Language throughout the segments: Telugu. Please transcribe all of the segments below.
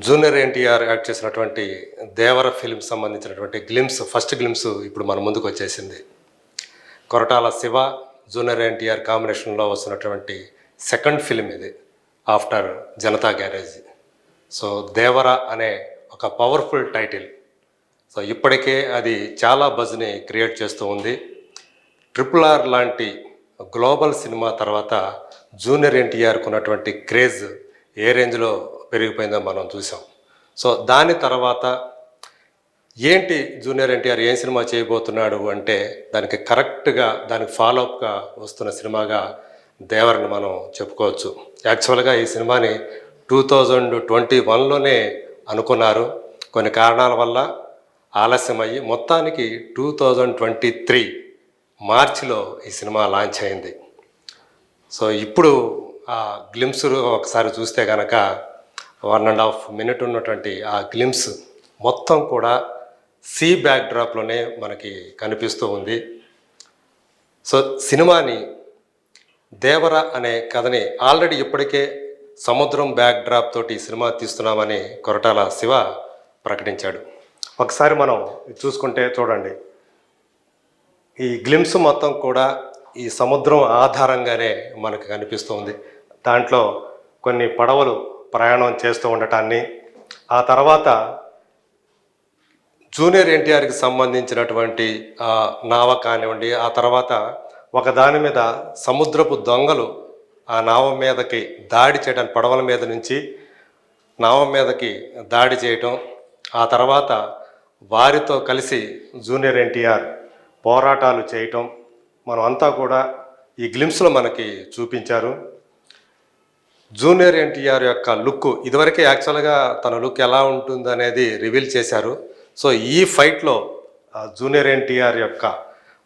జూనియర్ ఎన్టీఆర్ యాక్ట్ చేసినటువంటి దేవర ఫిల్మ్ సంబంధించినటువంటి ఫస్ట్ గ్లిమ్స్ ఇప్పుడు మన ముందుకు వచ్చేసింది. కొరటాల శివ, జూనియర్ ఎన్టీఆర్ కాంబినేషన్లో వస్తున్నటువంటి సెకండ్ ఫిల్మ్ ఇది ఆఫ్టర్ జనతా గ్యారేజ్. సో దేవర అనే ఒక పవర్ఫుల్ టైటిల్. సో ఇప్పటికే అది చాలా బజ్ని క్రియేట్ చేస్తూ ఉంది. RRR లాంటి గ్లోబల్ సినిమా తర్వాత జూనియర్ ఎన్టీఆర్కు ఉన్నటువంటి క్రేజ్ ఏ రేంజ్లో పెరిగిపోయిందో మనం చూసాం. సో దాని తర్వాత ఏంటి జూనియర్ ఎన్టీఆర్ ఏం సినిమా చేయబోతున్నాడు అంటే దానికి కరెక్ట్గా దానికి ఫాలోఅప్గా వస్తున్న సినిమాగా దేవరని మనం చెప్పుకోవచ్చు. యాక్చువల్గా ఈ సినిమాని 2021లోనే అనుకున్నారు. కొన్ని కారణాల వల్ల ఆలస్యమయ్యి మొత్తానికి 2023 మార్చిలో ఈ సినిమా లాంచ్ అయింది. సో ఇప్పుడు ఆ గ్లిమ్స్ ఒకసారి చూస్తే కనుక 1.5 minute ఉన్నటువంటి ఆ గ్లిమ్స్ మొత్తం కూడా సీ బ్యాక్డ్రాప్లోనే మనకి కనిపిస్తూ ఉంది. సో సినిమాని దేవర అనే కథని ఆల్రెడీ ఇప్పటికే సముద్రం బ్యాక్డ్రాప్ తోటి సినిమా తీస్తున్నామని కొరటాల శివ ప్రకటించాడు. ఒకసారి మనం చూసుకుంటే చూడండి, ఈ గ్లిమ్స్ మొత్తం కూడా ఈ సముద్రం ఆధారంగానే మనకు కనిపిస్తుంది. దాంట్లో కొన్ని పడవలు ప్రయాణం చేస్తూ ఉండటాన్ని, ఆ తర్వాత జూనియర్ ఎన్టీఆర్కి సంబంధించినటువంటి నావ కానివ్వండి, ఆ తర్వాత ఒకదాని మీద సముద్రపు దొంగలు ఆ నావ మీదకి దాడి చేయడానికి, పడవల మీద నుంచి నావ మీదకి దాడి చేయటం, ఆ తర్వాత వారితో కలిసి జూనియర్ ఎన్టీఆర్ పోరాటాలు చేయటం మనం అంతా కూడా ఈ గ్లిమ్స్లో మనకి చూపించారు. జూనియర్ ఎన్టీఆర్ యొక్క లుక్ ఇదివరకే యాక్చువల్గా తన లుక్ ఎలా ఉంటుంది అనేది రివీల్ చేశారు. సో ఈ ఫైట్లో జూనియర్ ఎన్టీఆర్ యొక్క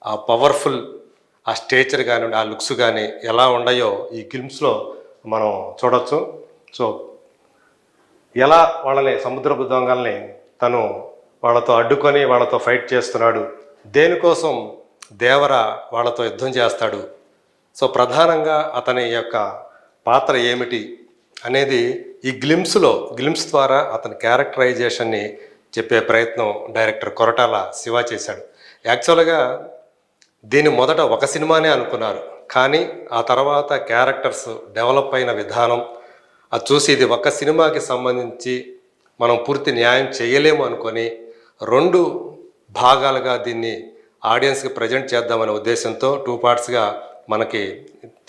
ఆ పవర్ఫుల్ ఆ స్టేచర్ కానివ్వండి, ఆ లుక్స్ కానీ ఎలా ఉన్నాయో ఈ గ్లిమ్స్లో మనం చూడవచ్చు. సో ఎలా వాళ్ళని సముద్రపు దొంగల్ని తను వాళ్ళతో అడ్డుకొని వాళ్ళతో ఫైట్ చేస్తున్నాడు, దేనికోసం దేవర వాళ్ళతో యుద్ధం చేస్తాడు, సో ప్రధానంగా అతని యొక్క పాత్ర ఏమిటి అనేది ఈ గ్లిమ్స్ ద్వారా అతని క్యారెక్టరైజేషన్ని చెప్పే ప్రయత్నం డైరెక్టర్ కొరటాల శివ చేశాడు. యాక్చువల్గా దీని మొదట ఒక సినిమానే అనుకున్నారు, కానీ ఆ తర్వాత క్యారెక్టర్స్ డెవలప్ అయిన విధానం అది చూసి ఇది ఒక సినిమాకి సంబంధించి మనం పూర్తి న్యాయం చేయలేము అనుకొని 2 భాగాలుగా దీన్ని ఆడియన్స్కి ప్రజెంట్ చేద్దామనే ఉద్దేశంతో 2 partsగా మనకి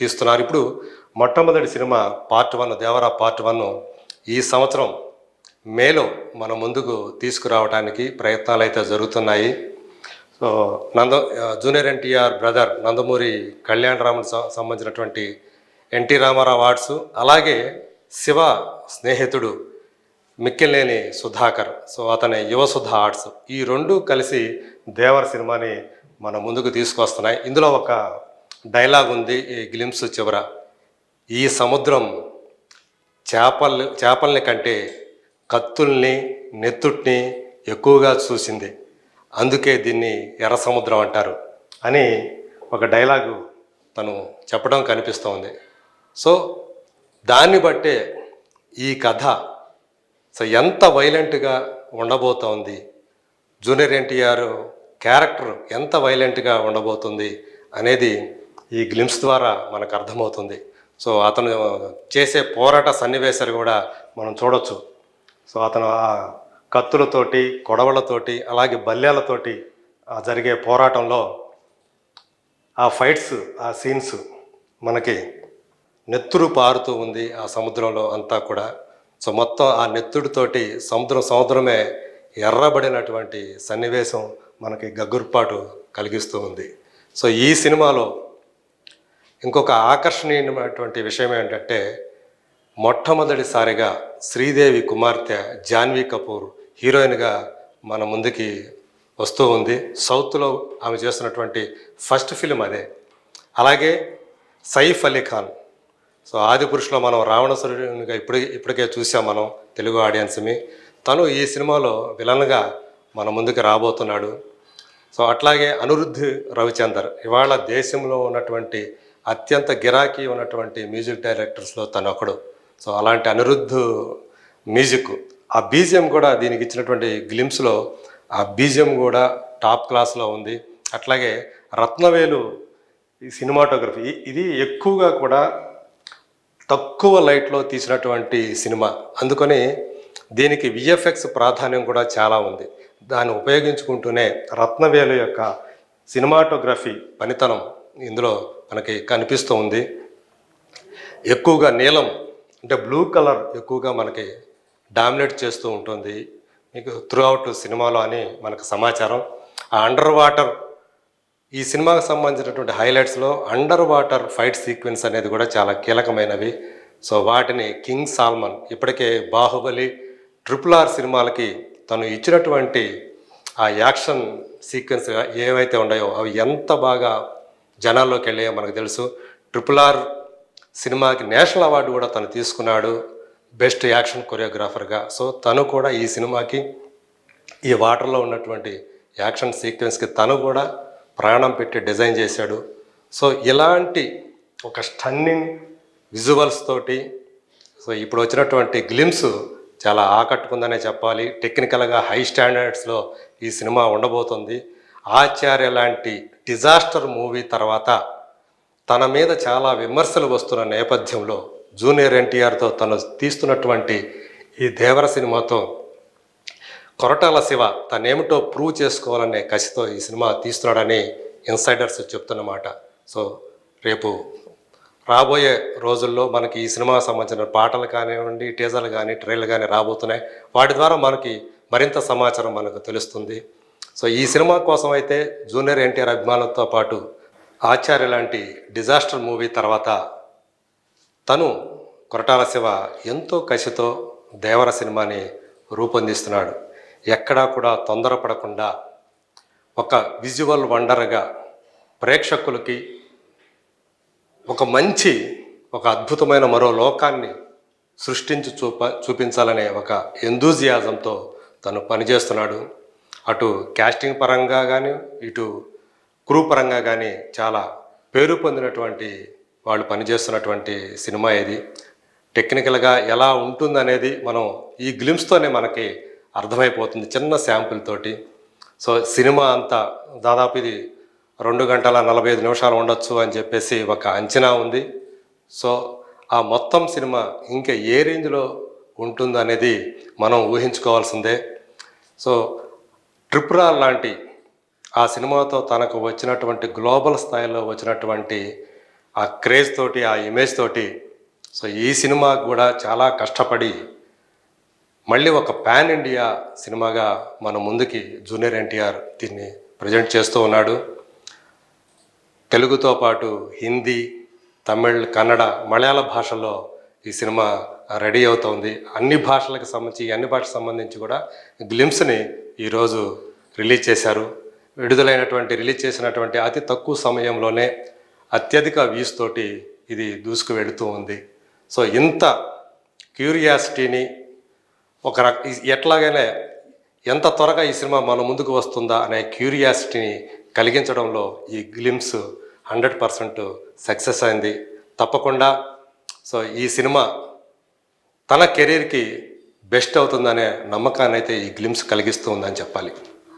తీస్తున్నారు. ఇప్పుడు మొట్టమొదటి సినిమా పార్ట్ 1 దేవరా పార్ట్ 1 ఈ సంవత్సరం మేలో మన ముందుకు తీసుకురావడానికి ప్రయత్నాలు అయితే జరుగుతున్నాయి. So junior NTR brother Nandamuri కళ్యాణరామన్ సంబంధించినటువంటి ఎన్టీ రామారావు ఆర్ట్స్, అలాగే శివ స్నేహితుడు మిక్కిలేని సుధాకర్, సో అతని యువసుధ ఆర్ట్స్, ఈ 2 కలిసి దేవర సినిమాని మన ముందుకు తీసుకొస్తున్నాయి. ఇందులో ఒక డైలాగ్ ఉంది ఈ గ్లిమ్స్ చివర, ఈ సముద్రం చేపల్ని కంటే కత్తుల్ని నెత్తుట్ని ఎక్కువగా చూసింది, అందుకే దీన్ని ఎర్ర సముద్రం అంటారు అని ఒక డైలాగు తను చెప్పడం కనిపిస్తోంది. సో దాన్ని బట్టే ఈ కథ సో ఎంత వైలెంట్గా ఉండబోతోంది, జూనియర్ ఎన్టీఆర్ క్యారెక్టర్ ఎంత వైలెంట్గా ఉండబోతుంది అనేది ఈ గ్లిమ్స్ ద్వారా మనకు అర్థమవుతుంది. సో అతను చేసే పోరాట సన్నివేశాలు కూడా మనం చూడొచ్చు. సో అతను ఆ కత్తులతోటి, కొడవలతోటి, అలాగే బల్యాలతోటి జరిగే పోరాటంలో ఆ ఫైట్స్, ఆ సీన్స్ మనకి నెత్తురు పారుతూ ఉంది ఆ సముద్రంలో అంతా కూడా. సో మొత్తం ఆ నెత్తుడితోటి సముద్రమే ఎర్రబడినటువంటి సన్నివేశం మనకి గగ్గుర్పాటు కలిగిస్తూ ఉంది. సో ఈ సినిమాలో ఇంకొక ఆకర్షణీయమైనటువంటి విషయం ఏంటంటే, మొట్టమొదటిసారిగా శ్రీదేవి కుమార్తె జాన్వీ కపూర్ హీరోయిన్గా మన ముందుకి వస్తూ ఉంది. సౌత్లో ఆమె చేస్తున్నటువంటి ఫస్ట్ ఫిలిం అదే. అలాగే సైఫ్ అలీ ఖాన్, సో ఆదిపురుషులో మనం రావణాసురునిగా ఇప్పటికే చూసాం మనం తెలుగు ఆడియన్స్ని. తను ఈ సినిమాలో విలన్గా మన ముందుకు రాబోతున్నాడు. సో అట్లాగే అనిరుద్ధ్ రవిచందర్ ఇవాళ దేశంలో ఉన్నటువంటి అత్యంత గిరాకీ ఉన్నటువంటి మ్యూజిక్ డైరెక్టర్స్లో తను ఒకడు. సో అలాంటి అనిరుద్ధ్ మ్యూజిక్ ఆ బీజిఎం కూడా దీనికి ఇచ్చినటువంటి గ్లిమ్స్లో ఆ బీజిఎం కూడా టాప్ క్లాస్లో ఉంది. అట్లాగే రత్నవేలు ఈ సినిమాటోగ్రఫీ ఇది ఎక్కువగా కూడా తక్కువ లైట్లో తీసినటువంటి సినిమా, అందుకని దీనికి విఎఫ్ఎక్స్ ప్రాధాన్యం కూడా చాలా ఉంది. దాన్ని ఉపయోగించుకుంటూనే రత్నవేలు యొక్క సినిమాటోగ్రఫీ పనితనం ఇందులో మనకి కనిపిస్తూ ఉంది. ఎక్కువగా నీలం అంటే బ్లూ కలర్ ఎక్కువగా మనకి డామినేట్ చేస్తూ ఉంటుంది మీకు త్రూ అవుట్ సినిమాలో అని మనకు సమాచారం. ఆ అండర్ వాటర్ ఈ సినిమాకి సంబంధించినటువంటి హైలైట్స్లో అండర్ వాటర్ ఫైట్ సీక్వెన్స్ అనేది కూడా చాలా కీలకమైనవి. సో వాటిని కింగ్ సాల్మన్ ఇప్పటికే బాహుబలి, RRR సినిమాలకి తను ఇచ్చినటువంటి ఆ యాక్షన్ సీక్వెన్స్ ఏవైతే ఉన్నాయో అవి ఎంత బాగా జనాల్లోకి వెళ్ళాయో మనకు తెలుసు. RRR సినిమాకి నేషనల్ అవార్డు కూడా తను తీసుకున్నాడు బెస్ట్ యాక్షన్ కొరియోగ్రాఫర్గా. సో తను కూడా ఈ సినిమాకి ఈ వాటర్లో ఉన్నటువంటి యాక్షన్ సీక్వెన్స్కి తను కూడా ప్రాణం పెట్టి డిజైన్ చేశాడు. సో ఇలాంటి ఒక స్టన్నింగ్ విజువల్స్ తోటి సో ఇప్పుడు వచ్చినటువంటి గ్లిమ్స్ చాలా ఆకట్టుకుందనే చెప్పాలి. టెక్నికల్గా హై స్టాండర్డ్స్లో ఈ సినిమా ఉండబోతుంది. ఆచార్య లాంటి డిజాస్టర్ మూవీ తర్వాత తన మీద చాలా విమర్శలు వస్తున్న నేపథ్యంలో జూనియర్ ఎన్టీఆర్తో తను తీస్తున్నటువంటి ఈ దేవర సినిమాతో కొరటాల శివ తనేమిటో ప్రూవ్ చేసుకోవాలనే కసితో ఈ సినిమా తీస్తున్నాడని ఇన్సైడర్స్ చెప్తున్నమాట. సో రేపు రాబోయే రోజుల్లో మనకి ఈ సినిమాకి సంబంధించిన పాటలు కానివ్వండి, టీజర్లు కానీ, ట్రైలర్ కానీ రాబోతున్నాయి. వాటి ద్వారా మనకి మరింత సమాచారం మనకు తెలుస్తుంది. సో ఈ సినిమా కోసం అయితే జూనియర్ ఎన్టీఆర్ అభిమానులతో పాటు ఆచార్య లాంటి డిజాస్టర్ మూవీ తర్వాత తను కొరటాల శివ ఎంతో కసితో దేవర సినిమాని రూపొందిస్తున్నాడు. ఎక్కడా కూడా తొందరపడకుండా ఒక విజువల్ వండర్గా ప్రేక్షకులకి ఒక అద్భుతమైన మరో లోకాన్ని సృష్టించి చూపించాలనే ఒక ఎంతూజియాజంతో తను పనిచేస్తున్నాడు. అటు క్యాస్టింగ్ పరంగా కానీ, ఇటు క్రూ పరంగా కానీ చాలా పేరు పొందినటువంటి వాళ్ళు పనిచేస్తున్నటువంటి సినిమా ఇది. టెక్నికల్గా ఎలా ఉంటుందనేది మనం ఈ గ్లిమ్స్తోనే మనకి అర్థమైపోతుంది చిన్న శాంపుల్ తోటి. సో సినిమా అంతా దాదాపు ఇది 2 గంటల 45 నిమిషాలు ఉండొచ్చు అని చెప్పేసి ఒక అంచనా ఉంది. సో ఆ మొత్తం సినిమా ఇంకా ఏ రేంజ్లో ఉంటుందనేది మనం ఊహించుకోవాల్సిందే. సో RRR లాంటి ఆ సినిమాతో తనకు వచ్చినటువంటి గ్లోబల్ స్థాయిలో వచ్చినటువంటి ఆ క్రేజ్ తోటి, ఆ ఇమేజ్ తోటి సో ఈ సినిమా కూడా చాలా కష్టపడి మళ్ళీ ఒక పాన్ ఇండియా సినిమాగా మన ముందుకి జూనియర్ ఎన్టీఆర్ దీన్ని ప్రజెంట్ చేస్తూ ఉన్నాడు. తెలుగుతో పాటు హిందీ, తమిళ్, కన్నడ, మలయాళ భాషల్లో ఈ సినిమా రెడీ అవుతోంది. అన్ని భాషలకు సంబంధించి కూడా గ్లిమ్స్ని ఈరోజు రిలీజ్ చేశారు. రిలీజ్ చేసినటువంటి అతి తక్కువ సమయంలోనే అత్యధిక వ్యూస్ తోటి ఇది దూసుకు వెళుతూ ఉంది. సో ఇంత క్యూరియాసిటీని ఎట్లాగైనా ఎంత త్వరగా ఈ సినిమా మన ముందుకు వస్తుందా అనే క్యూరియాసిటీని కలిగించడంలో ఈ గ్లిమ్స్ 100% సక్సెస్ అయింది. తప్పకుండా సో ఈ సినిమా తన కెరీర్కి బెస్ట్ అవుతుందనే నమ్మకాన్ని అయితే ఈ గ్లిమ్స్ కలిగిస్తూ ఉందని చెప్పాలి.